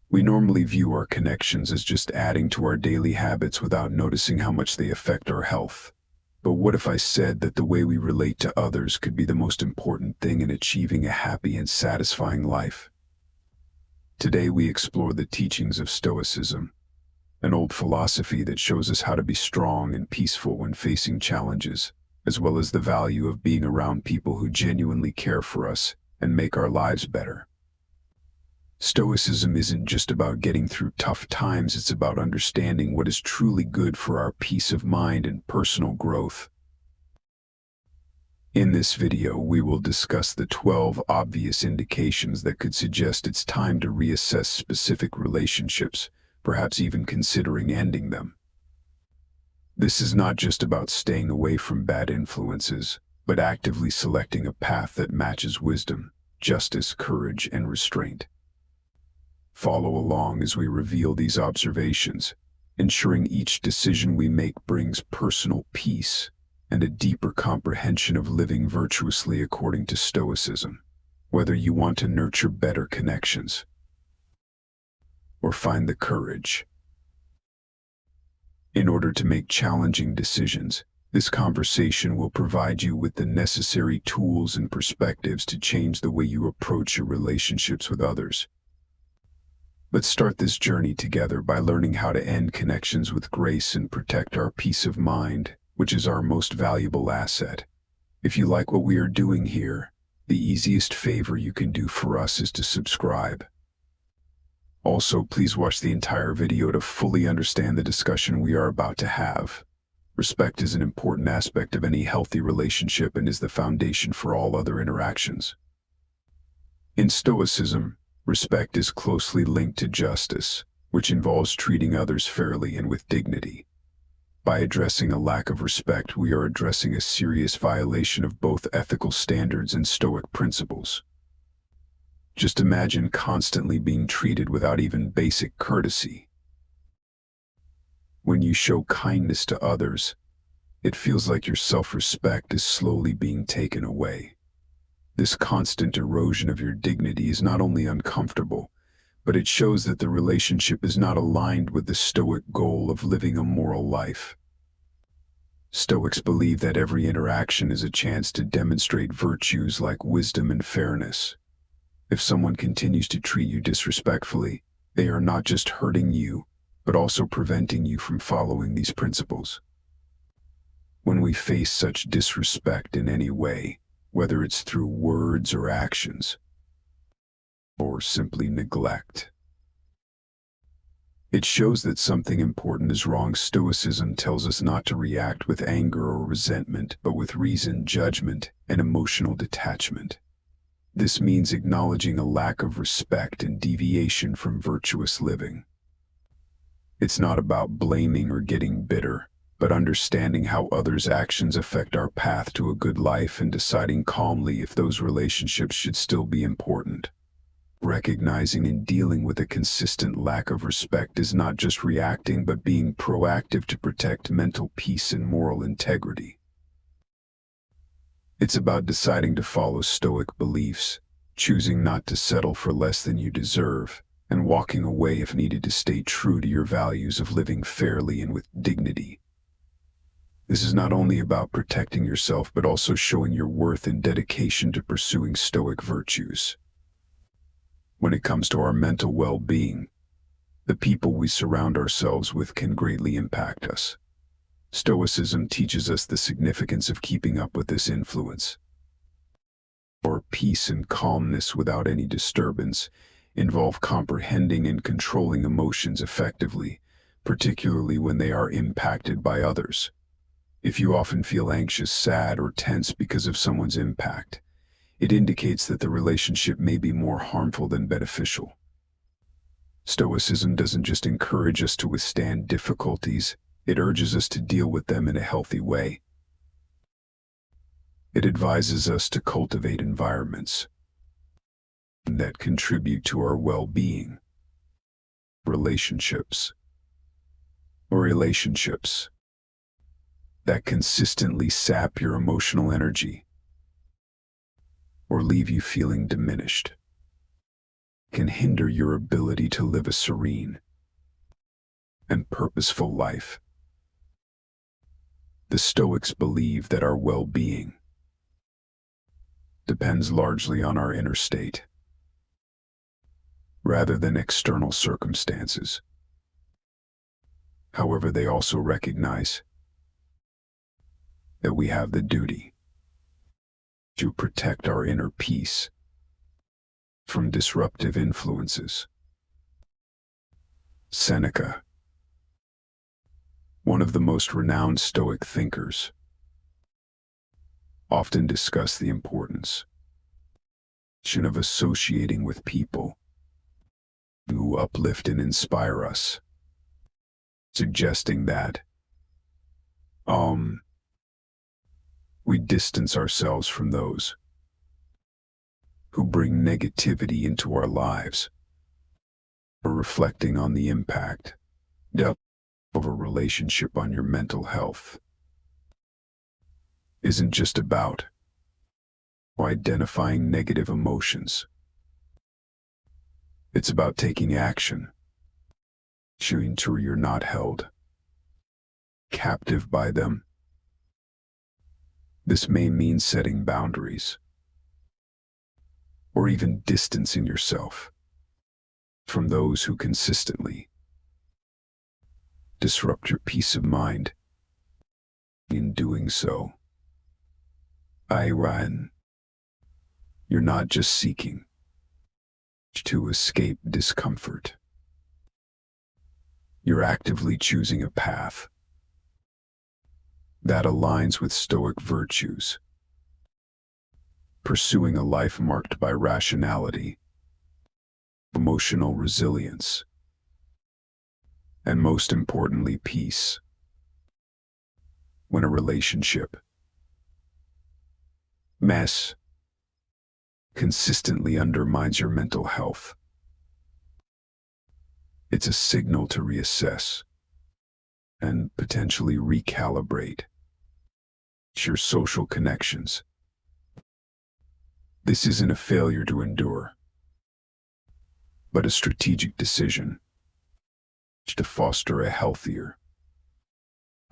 We normally view our connections as just adding to our daily habits without noticing how much they affect our health. But what if I said that the way we relate to others could be the most important thing in achieving a happy and satisfying life? Today we explore the teachings of Stoicism, an old philosophy that shows us how to be strong and peaceful when facing challenges, as well as the value of being around people who genuinely care for us and make our lives better. Stoicism isn't just about getting through tough times, it's about understanding what is truly good for our peace of mind and personal growth. In this video, we will discuss the 12 obvious indications that could suggest it's time to reassess specific relationships, perhaps even considering ending them. This is not just about staying away from bad influences, but actively selecting a path that matches wisdom, justice, courage, and restraint. Follow along as we reveal these observations, ensuring each decision we make brings personal peace and a deeper comprehension of living virtuously according to Stoicism. Whether you want to nurture better connections or find the courage in order to make challenging decisions, this conversation will provide you with the necessary tools and perspectives to change the way you approach your relationships with others. Let's start this journey together by learning how to end connections with grace and protect our peace of mind, which is our most valuable asset. If you like what we are doing here, the easiest favor you can do for us is to subscribe. Also, please watch the entire video to fully understand the discussion we are about to have. Respect is an important aspect of any healthy relationship and is the foundation for all other interactions. In Stoicism, respect is closely linked to justice, which involves treating others fairly and with dignity. By addressing a lack of respect, we are addressing a serious violation of both ethical standards and Stoic principles. Just imagine constantly being treated without even basic courtesy. When you show kindness to others, it feels like your self-respect is slowly being taken away. This constant erosion of your dignity is not only uncomfortable, but it shows that the relationship is not aligned with the Stoic goal of living a moral life. Stoics believe that every interaction is a chance to demonstrate virtues like wisdom and fairness. If someone continues to treat you disrespectfully, they are not just hurting you, but also preventing you from following these principles. When we face such disrespect in any way, whether it's through words or actions, or simply neglect, it shows that something important is wrong. Stoicism tells us not to react with anger or resentment, but with reason, judgment, and emotional detachment. This means acknowledging a lack of respect and deviation from virtuous living. It's not about blaming or getting bitter, but understanding how others' actions affect our path to a good life and deciding calmly if those relationships should still be important. Recognizing and dealing with a consistent lack of respect is not just reacting, but being proactive to protect mental peace and moral integrity. It's about deciding to follow Stoic beliefs, choosing not to settle for less than you deserve, and walking away if needed to stay true to your values of living fairly and with dignity. This is not only about protecting yourself, but also showing your worth and dedication to pursuing Stoic virtues. When it comes to our mental well-being, the people we surround ourselves with can greatly impact us. Stoicism teaches us the significance of keeping up with this influence. Our peace and calmness without any disturbance involve comprehending and controlling emotions effectively, particularly when they are impacted by others. If you often feel anxious, sad, or tense because of someone's impact, it indicates that the relationship may be more harmful than beneficial. Stoicism doesn't just encourage us to withstand difficulties, it urges us to deal with them in a healthy way. It advises us to cultivate environments that contribute to our well-being. Relationships that consistently sap your emotional energy or leave you feeling diminished. can hinder your ability to live a serene and purposeful life. The Stoics believe that our well-being depends largely on our inner state, rather than external circumstances. However, they also recognize that we have the duty to protect our inner peace from disruptive influences. Seneca, one of the most renowned Stoic thinkers, often discussed the importance of associating with people who uplift and inspire us, suggesting that we distance ourselves from those who bring negativity into our lives, or reflecting on the impact of a relationship on your mental health isn't just about identifying negative emotions. It's about taking action, ensuring you're not held captive by them. This may mean setting boundaries, or even distancing yourself from those who consistently disrupt your peace of mind. In doing so, you're not just seeking to escape discomfort. You're actively choosing a path that aligns with Stoic virtues, pursuing a life marked by rationality, emotional resilience, and most importantly, peace. When a relationship consistently undermines your mental health, it's a signal to reassess and potentially recalibrate your social connections. This isn't a failure to endure, but a strategic decision to foster a healthier,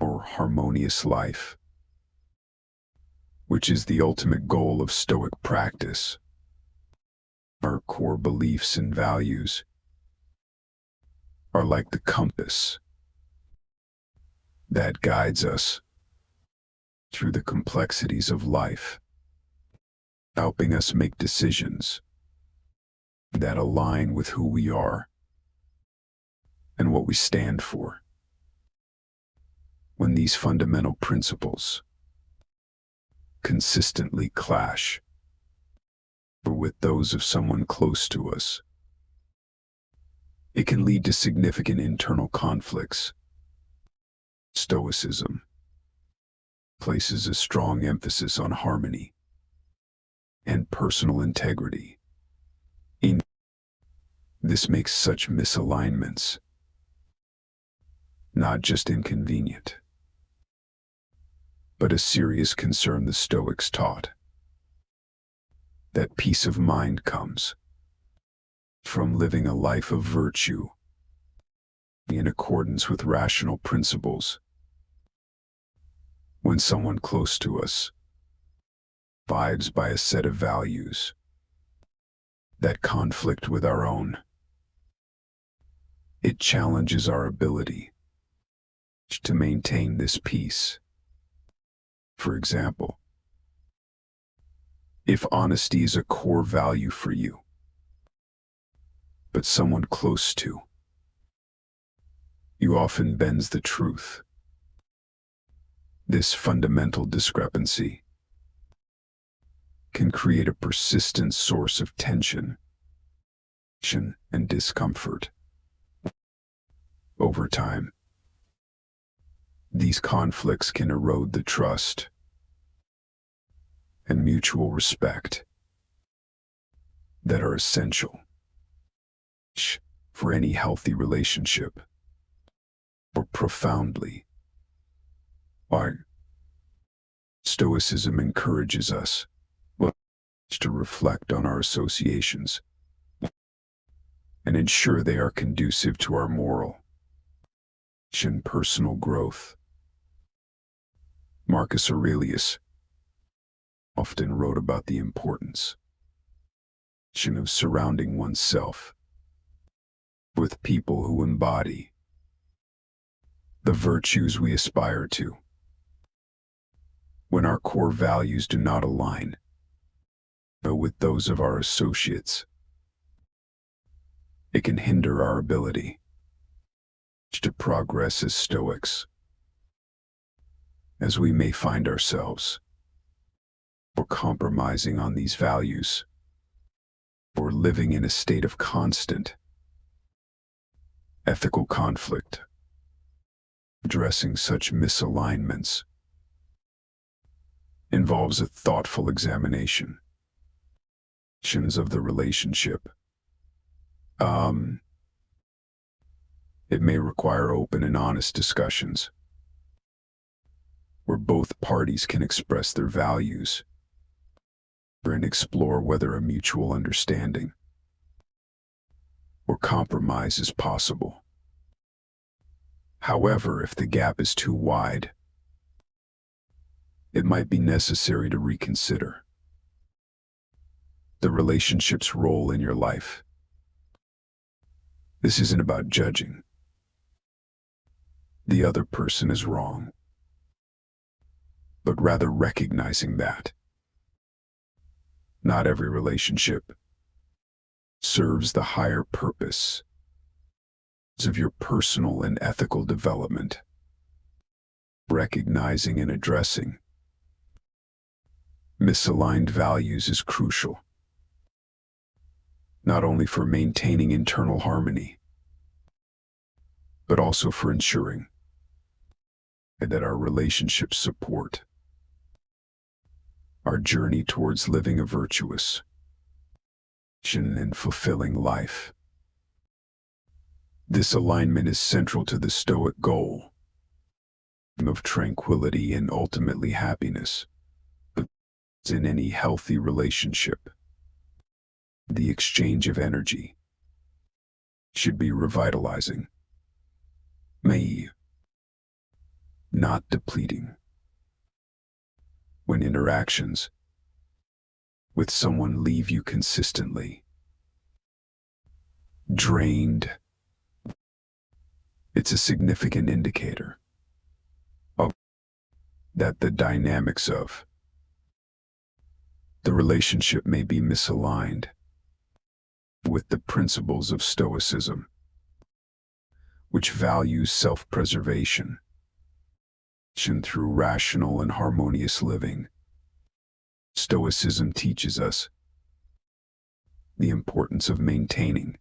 more harmonious life, which is the ultimate goal of Stoic practice. Our core beliefs and values are like the compass that guides us through the complexities of life, helping us make decisions that align with who we are and what we stand for. When these fundamental principles consistently clash with those of someone close to us, it can lead to significant internal conflicts. Stoicism places a strong emphasis on harmony and personal integrity. This makes such misalignments not just inconvenient, but a serious concern. The Stoics taught that peace of mind comes from living a life of virtue in accordance with rational principles. When someone close to us abides by a set of values that conflict with our own, it challenges our ability to maintain this peace. For example, if honesty is a core value for you, but someone close to you often bends the truth, this fundamental discrepancy can create a persistent source of tension and discomfort. Over time, these conflicts can erode the trust and mutual respect that are essential for any healthy relationship. Or profoundly, Stoicism encourages us to reflect on our associations and ensure they are conducive to our moral and personal growth. Marcus Aurelius often wrote about the importance of surrounding oneself with people who embody the virtues we aspire to. When our core values do not align with those of our associates, it can hinder our ability to progress as Stoics, as we may find ourselves or compromising on these values, or living in a state of constant ethical conflict. Addressing such misalignments involves a thoughtful examination of the relationship. It may require open and honest discussions where both parties can express their values and explore whether a mutual understanding or compromise is possible. However, if the gap is too wide, it might be necessary to reconsider the relationship's role in your life. This isn't about judging the other person as wrong, but rather recognizing that not every relationship serves the higher purpose of your personal and ethical development. Recognizing and addressing misaligned values is crucial, not only for maintaining internal harmony, but also for ensuring that our relationships support our journey towards living a virtuous and fulfilling life. This alignment is central to the Stoic goal of tranquility and ultimately happiness. In any healthy relationship, the exchange of energy should be revitalizing, not depleting. When interactions with someone leave you consistently drained, it's a significant indicator of that the dynamics of the relationship may be misaligned with the principles of Stoicism, which values self-preservation through rational and harmonious living. Stoicism teaches us the importance of maintaining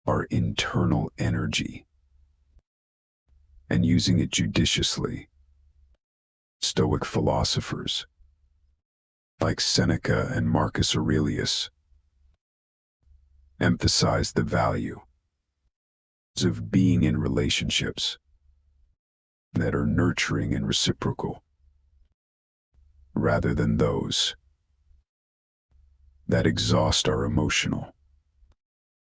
our internal energy and using it judiciously. Stoic philosophers like Seneca and Marcus Aurelius emphasize the value of being in relationships that are nurturing and reciprocal, rather than those that exhaust our emotional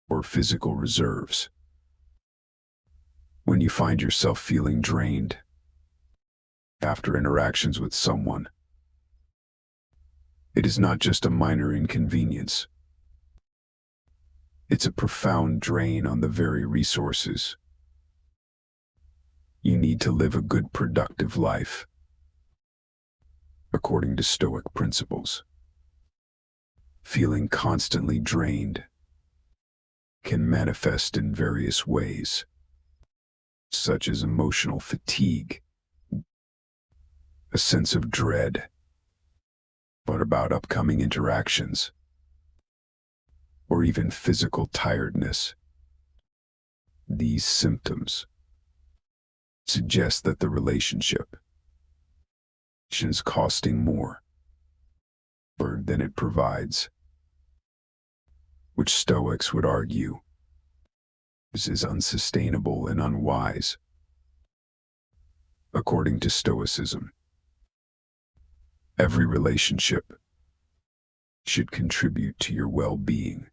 or physical reserves. When you find yourself feeling drained after interactions with someone, it is not just a minor inconvenience. It's a profound drain on the very resources you need to live a good, productive life, according to Stoic principles. Feeling constantly drained can manifest in various ways, such as emotional fatigue, a sense of dread about upcoming interactions, or even physical tiredness. These symptoms suggest that the relationship is costing more than it provides, which Stoics would argue is unsustainable and unwise. According to Stoicism, every relationship should contribute to your well-being,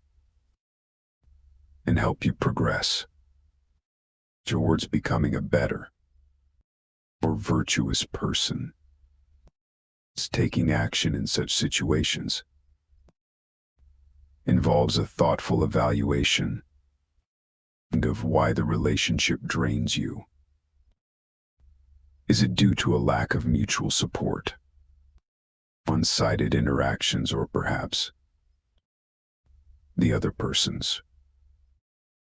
and help you progress towards becoming a better, more virtuous person. Taking action in such situations involves a thoughtful evaluation of why the relationship drains you. Is it due to a lack of mutual support, one-sided interactions, or perhaps the other person's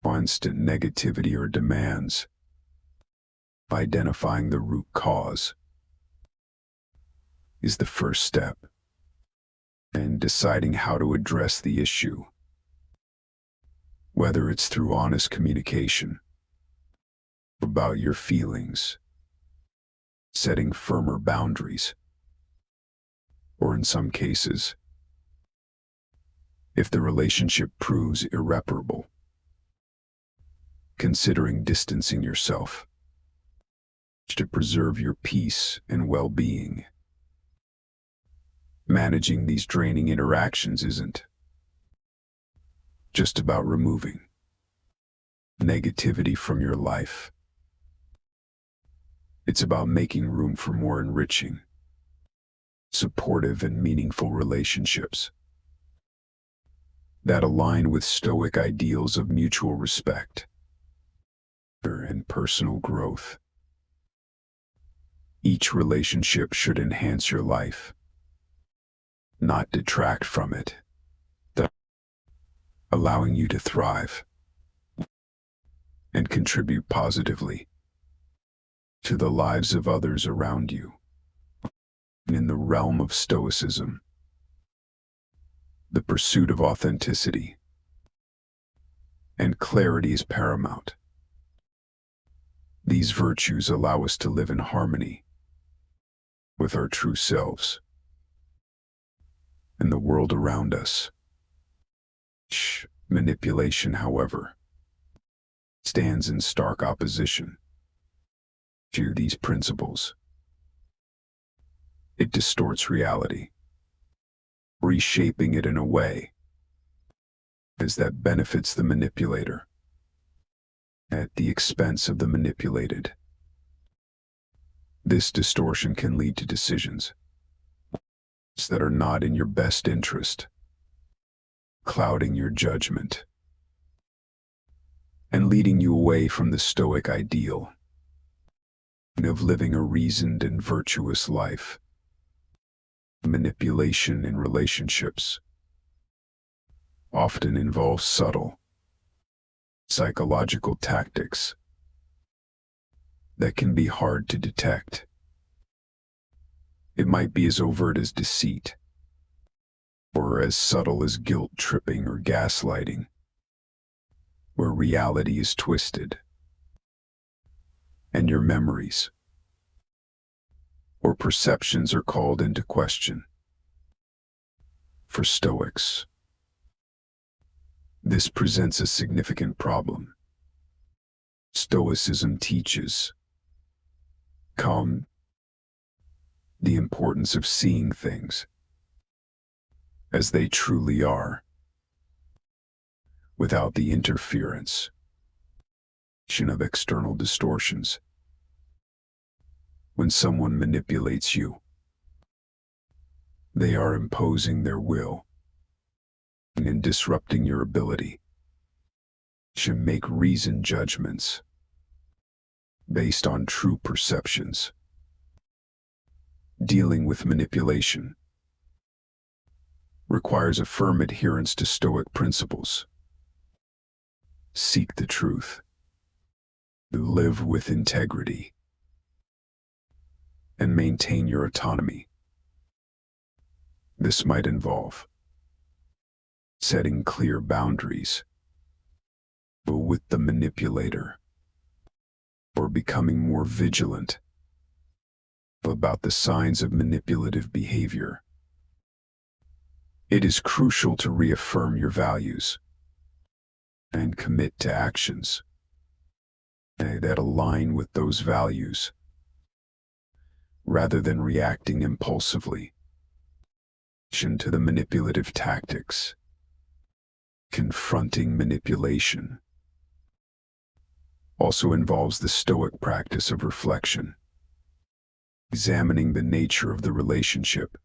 constant negativity or demands? Identifying the root cause is the first step in deciding how to address the issue, whether it's through honest communication about your feelings, setting firmer boundaries, or in some cases, if the relationship proves irreparable, considering distancing yourself to preserve your peace and well-being. Managing these draining interactions isn't just about removing negativity from your life. It's about making room for more enriching, supportive, and meaningful relationships that align with Stoic ideals of mutual respect and personal growth. Each relationship should enhance your life, not detract from it, allowing you to thrive and contribute positively to the lives of others around you. In the realm of Stoicism, the pursuit of authenticity and clarity is paramount. These virtues allow us to live in harmony with our true selves and the world around us. Manipulation, however, stands in stark opposition to these principles. It distorts reality, reshaping it in a way that benefits the manipulator at the expense of the manipulated. This distortion can lead to decisions that are not in your best interest, clouding your judgment and leading you away from the Stoic ideal of living a reasoned and virtuous life. Manipulation in relationships often involves subtle psychological tactics that can be hard to detect. It might be as overt as deceit, or as subtle as guilt tripping or gaslighting, where reality is twisted and your memories or perceptions are called into question. For Stoics, this presents a significant problem. Stoicism teaches the importance of seeing things as they truly are, without the interference of external distortions. When someone manipulates you, they are imposing their will and disrupting your ability to make reasoned judgments based on true perceptions. Dealing with manipulation requires a firm adherence to Stoic principles. Seek the truth, live with integrity, and maintain your autonomy. This might involve setting clear boundaries with the manipulator, or becoming more vigilant about the signs of manipulative behavior. It is crucial to reaffirm your values and commit to actions that align with those values, rather than reacting impulsively to the manipulative tactics. Confronting manipulation also involves the Stoic practice of reflection, examining the nature of the relationship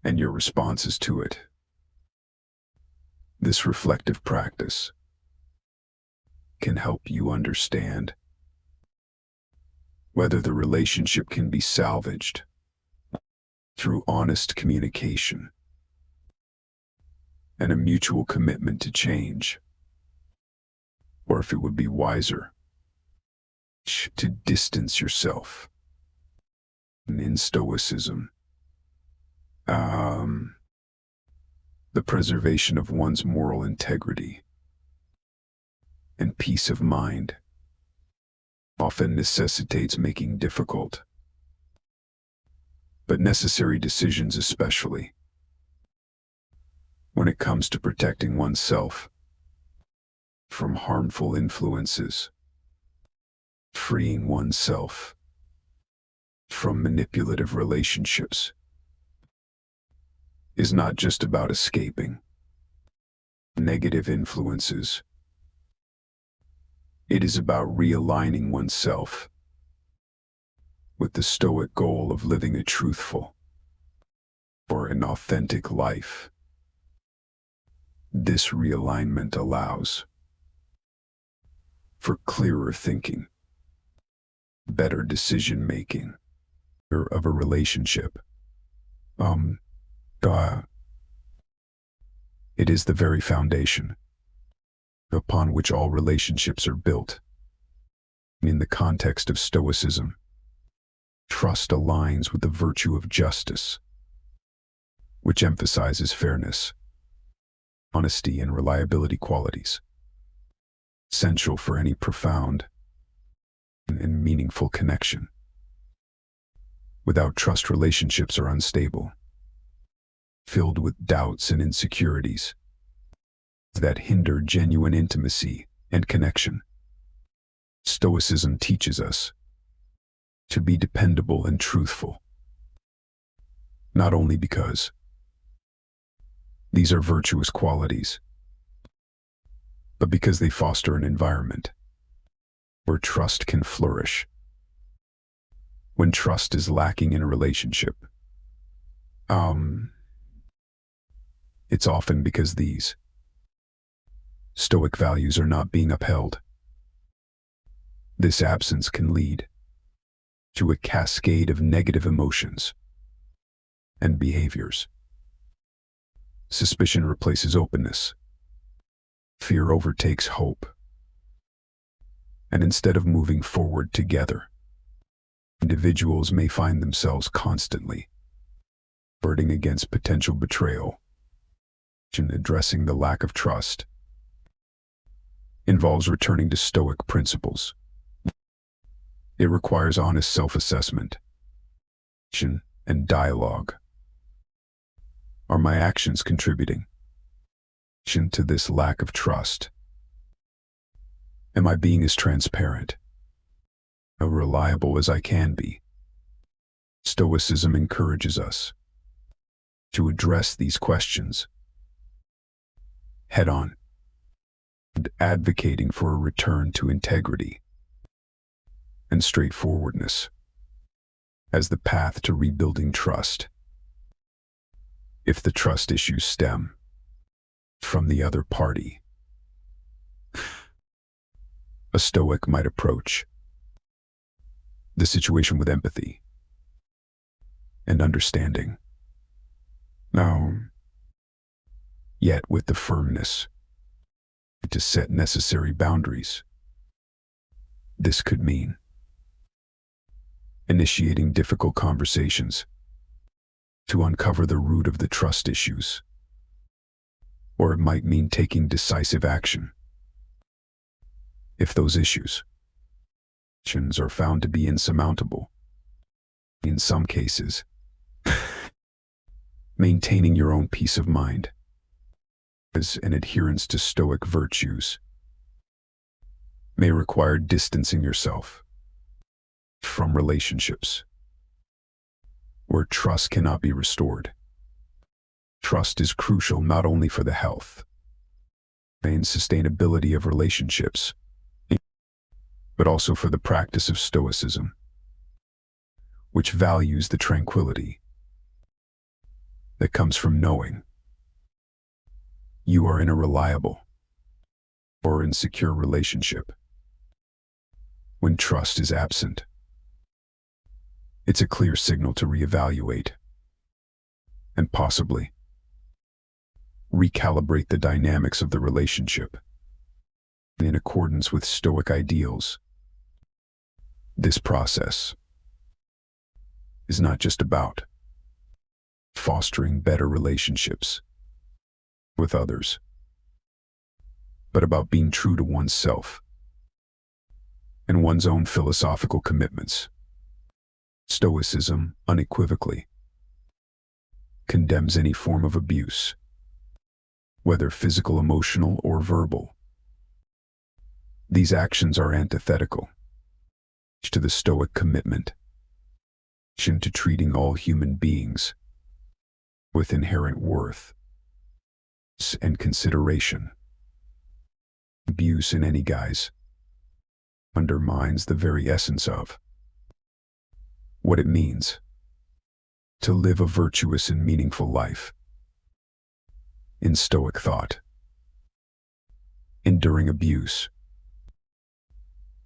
and your responses to it. This reflective practice can help you understand whether the relationship can be salvaged through honest communication and a mutual commitment to change, or if it would be wiser to distance yourself. In Stoicism, the preservation of one's moral integrity and peace of mind often necessitates making difficult but necessary decisions, especially when it comes to protecting oneself from harmful influences. Freeing oneself from manipulative relationships is not just about escaping negative influences. It is about realigning oneself with the Stoic goal of living a truthful or an authentic life. This realignment allows for clearer thinking, better decision-making of a relationship. It is the very foundation upon which all relationships are built. In the context of Stoicism, trust aligns with the virtue of justice, which emphasizes fairness, honesty, and reliability qualities essential for any profound and meaningful connection. Without trust, relationships are unstable, filled with doubts and insecurities that hinder genuine intimacy and connection. Stoicism teaches us to be dependable and truthful, not only because these are virtuous qualities, but because they foster an environment where trust can flourish. When trust is lacking in a relationship, it's often because these Stoic values are not being upheld. This absence can lead to a cascade of negative emotions and behaviors. Suspicion replaces openness. Fear overtakes hope. And instead of moving forward together, individuals may find themselves constantly guarding against potential betrayal. Addressing the lack of trust involves returning to Stoic principles. It requires honest self-assessment and dialogue. Are my actions contributing to this lack of trust? Am I being as transparent, as reliable as I can be? Stoicism encourages us to address these questions head-on, and advocating for a return to integrity and straightforwardness as the path to rebuilding trust. If the trust issues stem from the other party, a Stoic might approach the situation with empathy and understanding, yet with the firmness to set necessary boundaries. This could mean initiating difficult conversations to uncover the root of the trust issues, or it might mean taking decisive action if those issues are found to be insurmountable. In some cases, maintaining your own peace of mind as an adherence to Stoic virtues may require distancing yourself from relationships where trust cannot be restored. Trust is crucial not only for the health and sustainability of relationships, but also for the practice of Stoicism, which values the tranquility that comes from knowing you are in a reliable or insecure relationship. When trust is absent, it's a clear signal to reevaluate and possibly recalibrate the dynamics of the relationship in accordance with Stoic ideals. This process is not just about fostering better relationships with others, but about being true to oneself and one's own philosophical commitments. Stoicism unequivocally condemns any form of abuse, whether physical, emotional, or verbal. These actions are antithetical to the Stoic commitment to treating all human beings with inherent worth and consideration. Abuse in any guise undermines the very essence of what it means to live a virtuous and meaningful life. In Stoic thought, enduring abuse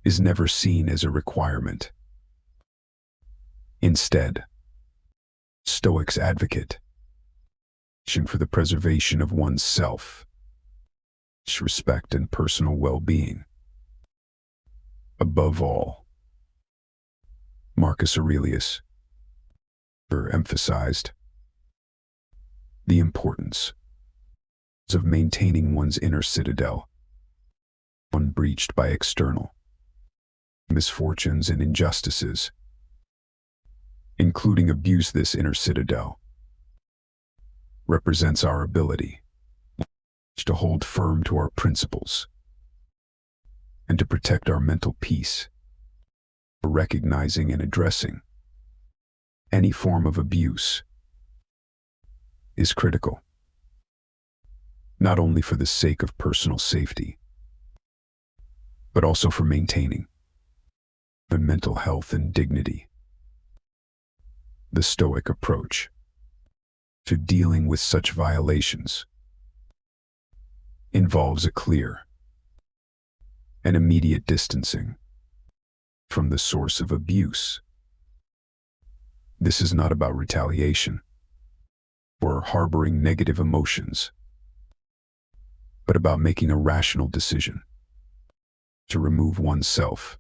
is never seen as a requirement. Instead, Stoics advocate for the preservation of one's self, respect, and personal well-being. Above all, Marcus Aurelius emphasized the importance of maintaining one's inner citadel, unbreached by external misfortunes and injustices, including abuse. This inner citadel represents our ability to hold firm to our principles and to protect our mental peace. Recognizing and addressing any form of abuse is critical, not only for the sake of personal safety, but also for maintaining mental health and dignity. The Stoic approach to dealing with such violations involves a clear and immediate distancing from the source of abuse. This is not about retaliation or harboring negative emotions, but about making a rational decision to remove oneself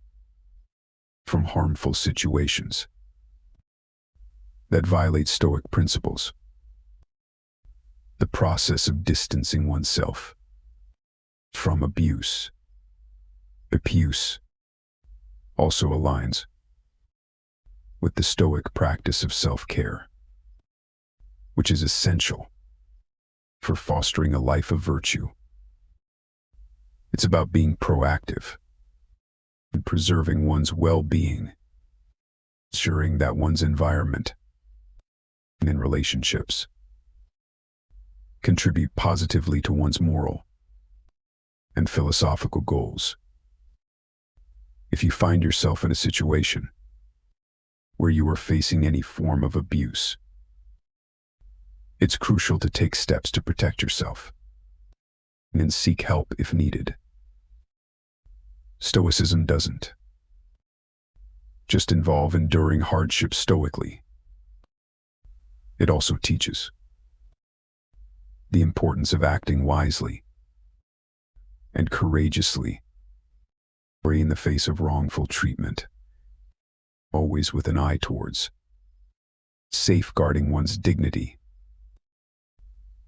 from harmful situations that violate Stoic principles. The process of distancing oneself from abuse also aligns with the Stoic practice of self-care, which is essential for fostering a life of virtue. It's about being proactive and preserving one's well-being, ensuring that one's environment and relationships contribute positively to one's moral and philosophical goals. If you find yourself in a situation where you are facing any form of abuse, it's crucial to take steps to protect yourself and seek help if needed. Stoicism doesn't just involve enduring hardship stoically. It also teaches the importance of acting wisely and courageously in the face of wrongful treatment, always with an eye towards safeguarding one's dignity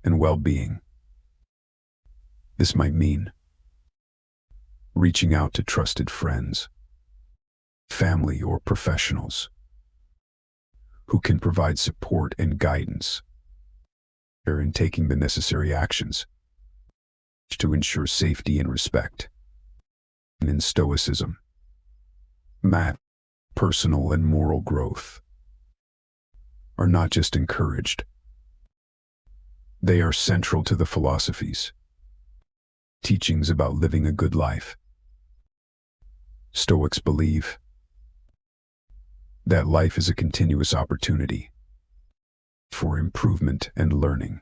and well-being. This might mean reaching out to trusted friends, family, or professionals who can provide support and guidance in taking the necessary actions to ensure safety and respect. In Stoicism, personal and moral growth are not just encouraged, They are central to the philosophies, teachings about living a good life. Stoics believe that life is a continuous opportunity for improvement and learning,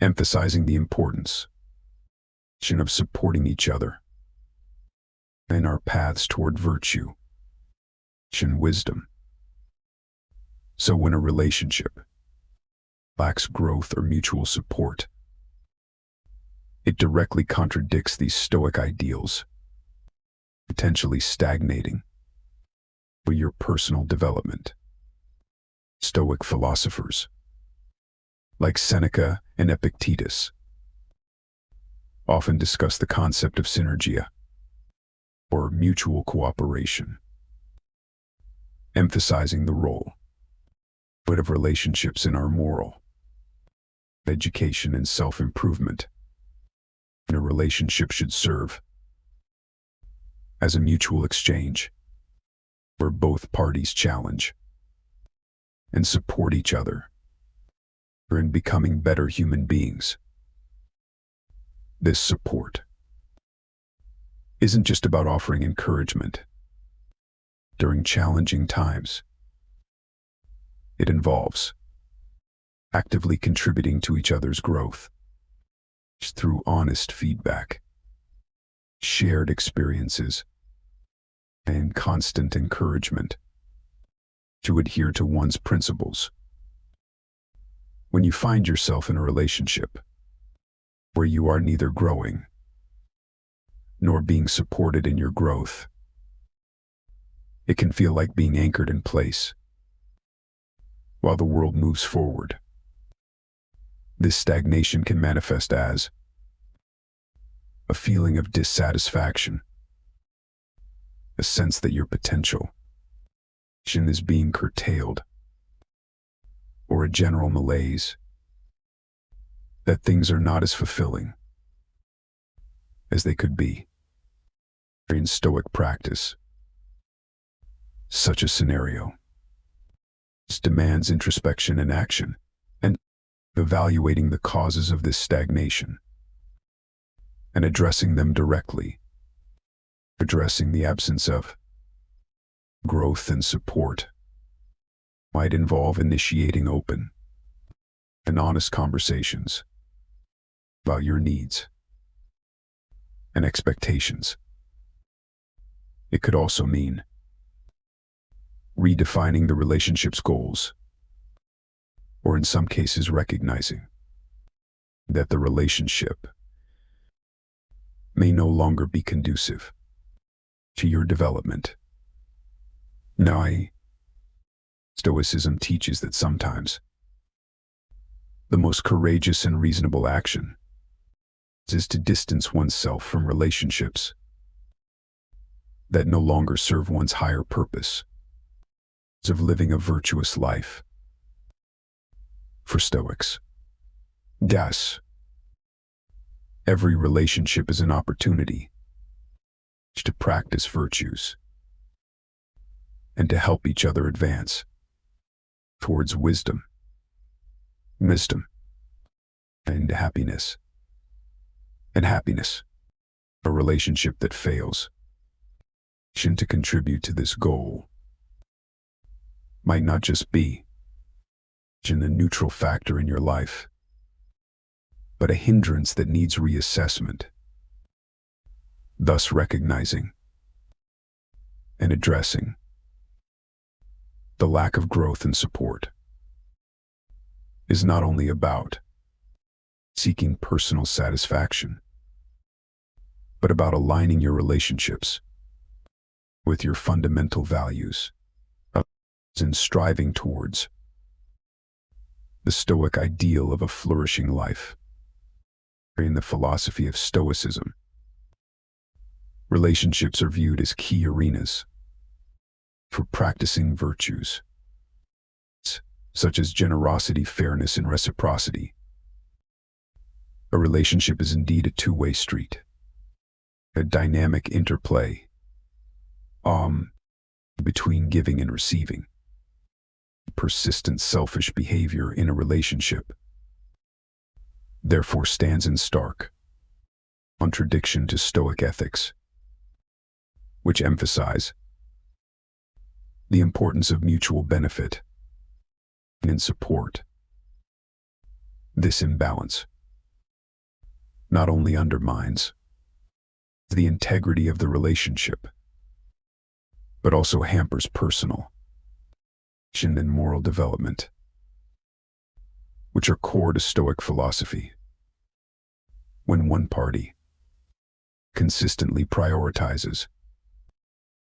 emphasizing the importance of supporting each other in our paths toward virtue and wisdom. So when a relationship lacks growth or mutual support, it directly contradicts these Stoic ideals, potentially stagnating for your personal development. Stoic philosophers, like Seneca and Epictetus, often discuss the concept of synergia, or mutual cooperation, emphasizing the role of relationships in our moral education and self-improvement. A relationship should serve as a mutual exchange where both parties challenge and support each other in becoming better human beings. This support isn't just about offering encouragement during challenging times. It involves actively contributing to each other's growth through honest feedback, shared experiences, and constant encouragement to adhere to one's principles. When you find yourself in a relationship where you are neither growing nor being supported in your growth, it can feel like being anchored in place while the world moves forward. This stagnation can manifest as a feeling of dissatisfaction, a sense that your potential is being curtailed, or a general malaise that things are not as fulfilling as they could be. In Stoic practice, such a scenario demands introspection and action, and evaluating the causes of this stagnation and addressing them directly. Addressing the absence of growth and support might involve initiating open and honest conversations about your needs and expectations. It could also mean redefining the relationship's goals, or in some cases recognizing that the relationship may no longer be conducive to your development. Now, Stoicism teaches that sometimes the most courageous and reasonable action is to distance oneself from relationships that no longer serve one's higher purpose of living a virtuous life. For Stoics, every relationship is an opportunity to practice virtues and to help each other advance towards wisdom, and happiness. And happiness, a relationship that fails to contribute to this goal, might not just be a neutral factor in your life, but a hindrance that needs reassessment. Thus, recognizing and addressing the lack of growth and support is not only about seeking personal satisfaction, but about aligning your relationships with your fundamental values and striving towards the Stoic ideal of a flourishing life. In the philosophy of Stoicism, relationships are viewed as key arenas for practicing virtues such as generosity, fairness, and reciprocity. A relationship is indeed a two-way street, a dynamic interplay between giving and receiving. Persistent selfish behavior in a relationship therefore stands in stark contradiction to Stoic ethics, which emphasize the importance of mutual benefit and support. This imbalance not only undermines the integrity of the relationship, but also hampers personal and moral development, which are core to Stoic philosophy. When one party consistently prioritizes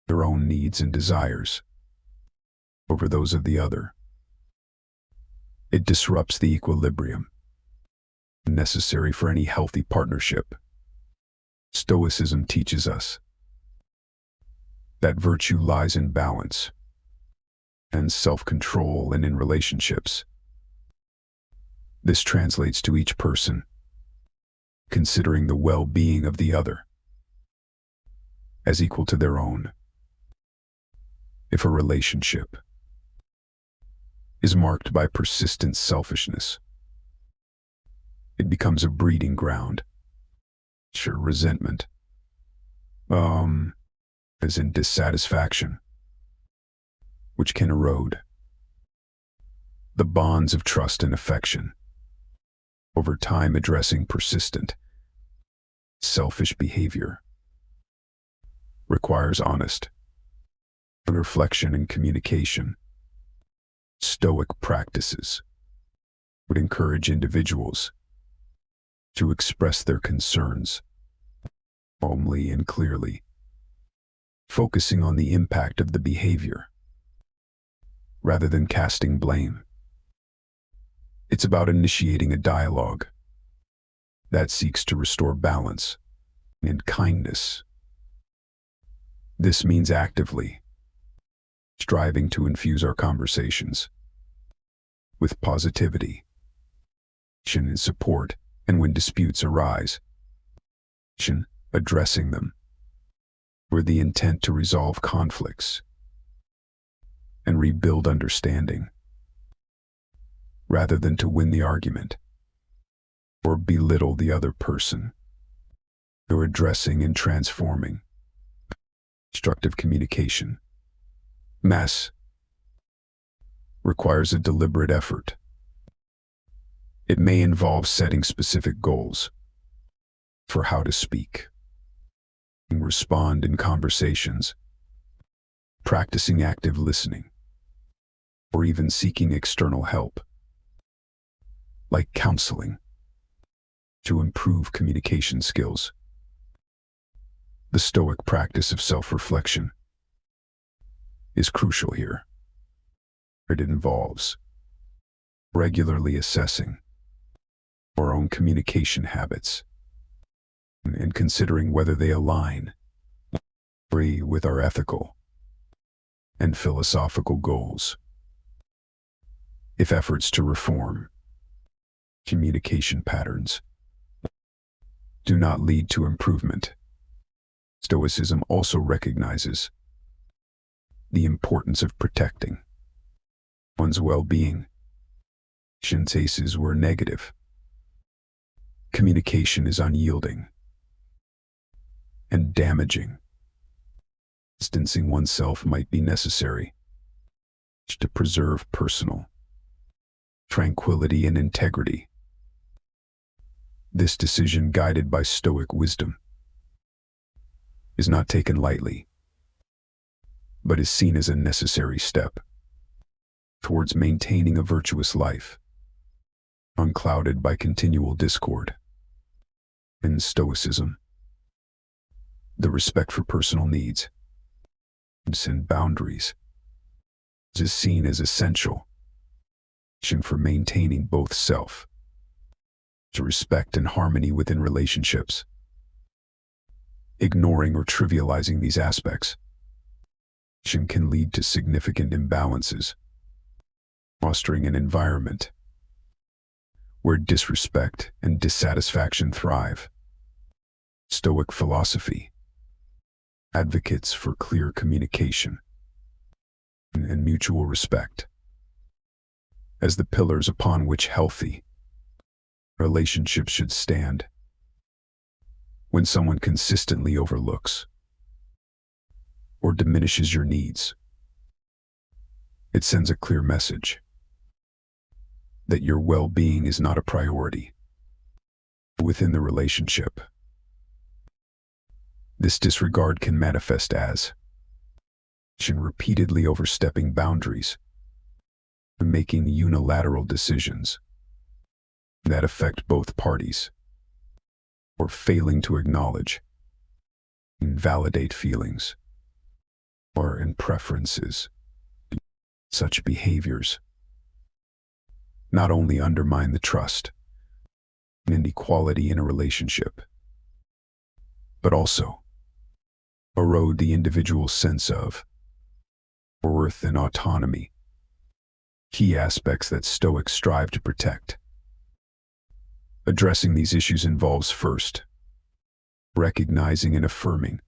their own needs and desires over those of the other, it disrupts the equilibrium necessary for any healthy partnership. Stoicism teaches us that virtue lies in balance and self-control, and in relationships, this translates to each person considering the well-being of the other as equal to their own. If a relationship is marked by persistent selfishness, it becomes a breeding ground for resentment, as in dissatisfaction, which can erode the bonds of trust and affection. Over time, addressing persistent selfish behavior requires honest reflection and communication. Stoic practices would encourage individuals to express their concerns calmly and clearly, focusing on the impact of the behavior rather than casting blame. It's about initiating a dialogue that seeks to restore balance and kindness. This means actively striving to infuse our conversations with positivity and support, and when disputes arise, addressing them with the intent to resolve conflicts and rebuild understanding, rather than to win the argument or belittle the other person. They're addressing and transforming. Constructive communication requires a deliberate effort. It may involve setting specific goals for how to speak and respond in conversations, practicing active listening, or even seeking external help, like counseling, to improve communication skills. The Stoic practice of self-reflection is crucial here. It involves regularly assessing our own communication habits and considering whether they align with our ethical and philosophical goals. If efforts to reform communication patterns do not lead to improvement, Stoicism also recognizes the importance of protecting one's well-being. In cases where negative communication is unyielding and damaging, distancing oneself might be necessary to preserve personal tranquility and integrity. This decision, guided by Stoic wisdom, is not taken lightly, but is seen as a necessary step towards maintaining a virtuous life, unclouded by continual discord. In Stoicism, the respect for personal needs and boundaries is seen as essential for maintaining both self-respect and harmony within relationships. Ignoring or trivializing these aspects can lead to significant imbalances, fostering an environment where disrespect and dissatisfaction thrive. Stoic philosophy advocates for clear communication and mutual respect as the pillars upon which healthy Relationships should stand. When someone consistently overlooks or diminishes your needs, it sends a clear message that your well-being is not a priority within the relationship. This disregard can manifest as repeatedly overstepping boundaries, making unilateral decisions that affect both parties, or failing to acknowledge and validate feelings or preferences. Such behaviors not only undermine the trust and equality in a relationship, but also erode the individual's sense of worth and autonomy, key aspects that Stoics strive to protect. Addressing these issues involves first recognizing and affirming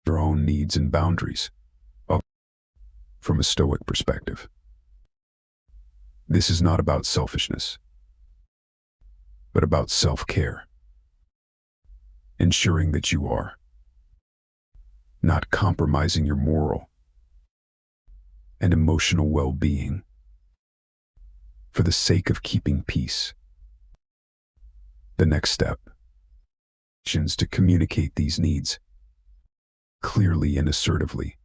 your own needs and boundaries. From a Stoic perspective, this is not about selfishness, but about self-care, ensuring that you are not compromising your moral and emotional well-being for the sake of keeping peace. The next step is to communicate these needs clearly and assertively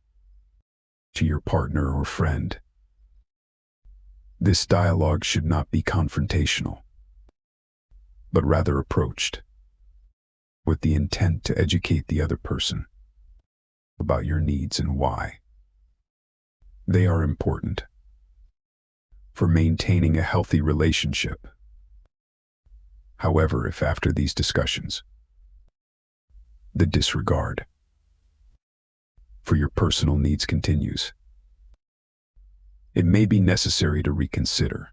to your partner or friend. This dialogue should not be confrontational, but rather approached with the intent to educate the other person about your needs and why they are important for maintaining a healthy relationship. However, if after these discussions, the disregard for your personal needs continues, it may be necessary to reconsider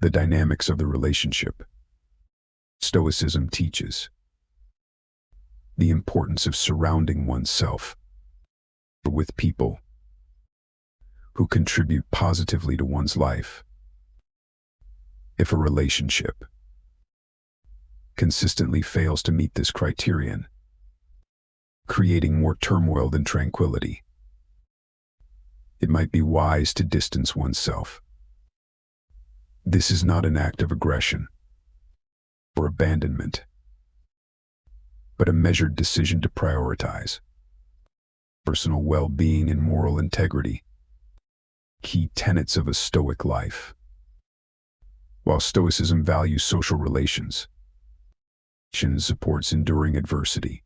the dynamics of the relationship. Stoicism teaches the importance of surrounding oneself with people who contribute positively to one's life. If a relationship consistently fails to meet this criterion, creating more turmoil than tranquility, it might be wise to distance oneself. This is not an act of aggression or abandonment, but a measured decision to prioritize personal well-being and moral integrity, key tenets of a Stoic life. While Stoicism values social relations, it supports enduring adversity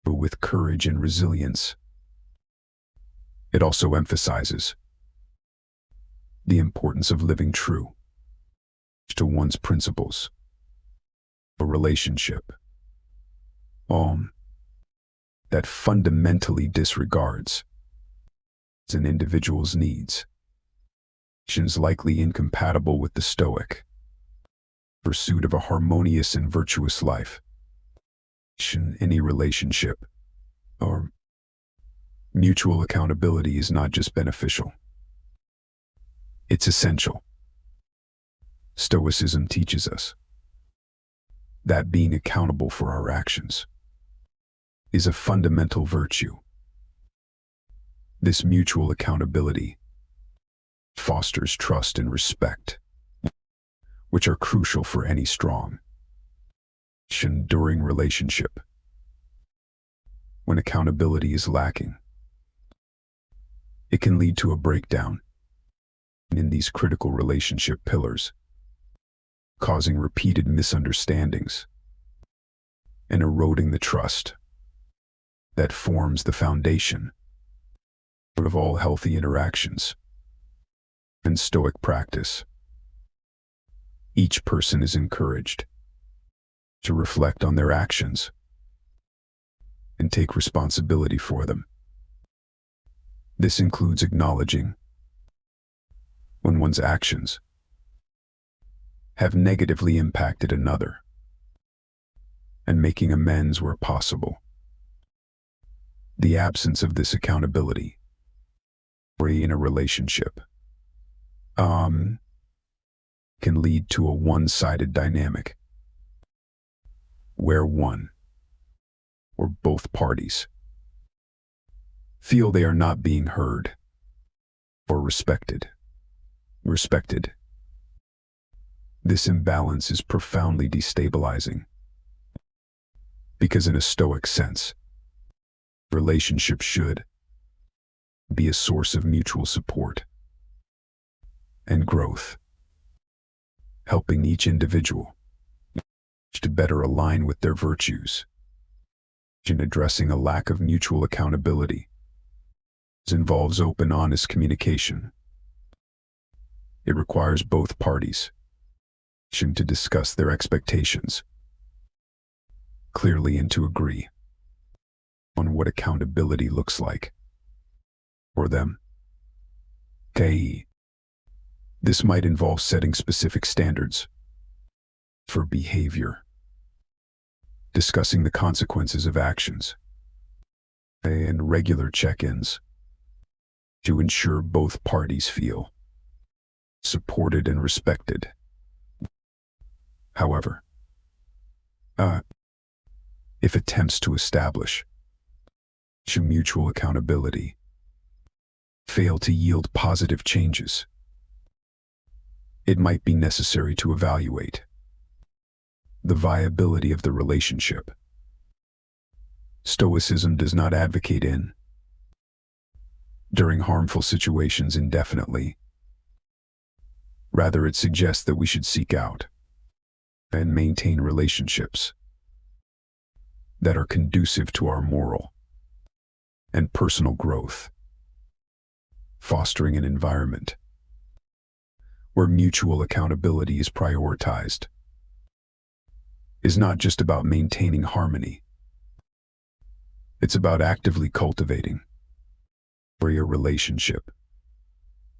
with courage and resilience. It also emphasizes the importance of living true to one's principles. A relationship that fundamentally disregards an individual's needs is likely incompatible with the Stoic pursuit of a harmonious and virtuous life. In any relationship or mutual accountability is not just beneficial, it's essential. Stoicism teaches us that being accountable for our actions is a fundamental virtue. This mutual accountability fosters trust and respect, which are crucial for any strong, enduring relationship. When accountability is lacking, it can lead to a breakdown in these critical relationship pillars, causing repeated misunderstandings and eroding the trust that forms the foundation of all healthy interactions. In Stoic practice, each person is encouraged to reflect on their actions and take responsibility for them. This includes acknowledging when one's actions have negatively impacted another and making amends where possible. The absence of this accountability in a relationship can lead to a one-sided dynamic, where one or both parties feel they are not being heard or respected. This imbalance is profoundly destabilizing, because in a Stoic sense, relationships should be a source of mutual support and growth, helping each individual to better align with their virtues. In addressing a lack of mutual accountability, this involves open, honest communication. It requires both parties to discuss their expectations clearly and to agree on what accountability looks like for them. This might involve setting specific standards for behavior, discussing the consequences of actions, and regular check-ins to ensure both parties feel supported and respected. However, if attempts to establish mutual accountability fail to yield positive changes, it might be necessary to evaluate the viability of the relationship. Stoicism does not advocate during harmful situations indefinitely. Rather, it suggests that we should seek out and maintain relationships that are conducive to our moral and personal growth, fostering an environment where mutual accountability is prioritized is not just about maintaining harmony. It's about actively cultivating a relationship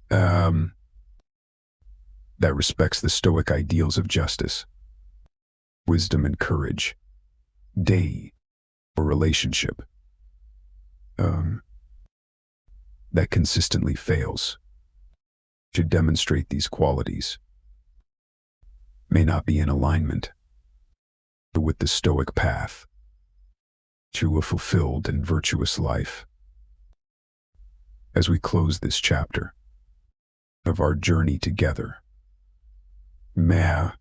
that respects the Stoic ideals of justice, wisdom, and courage. A relationship that consistently fails to demonstrate these qualities may not be in alignment with the Stoic path to a fulfilled and virtuous life. As we close this chapter of our journey together, remember,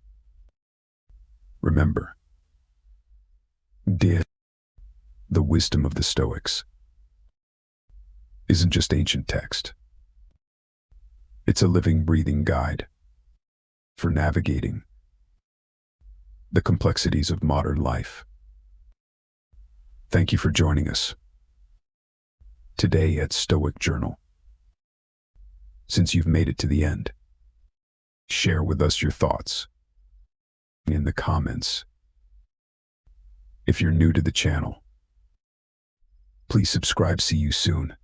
the wisdom of the Stoics isn't just ancient text. It's a living, breathing guide for navigating the complexities of modern life. Thank you for joining us today at Stoic Journal. Since you've made it to the end, share with us your thoughts in the comments. If you're new to the channel, please subscribe. See you soon.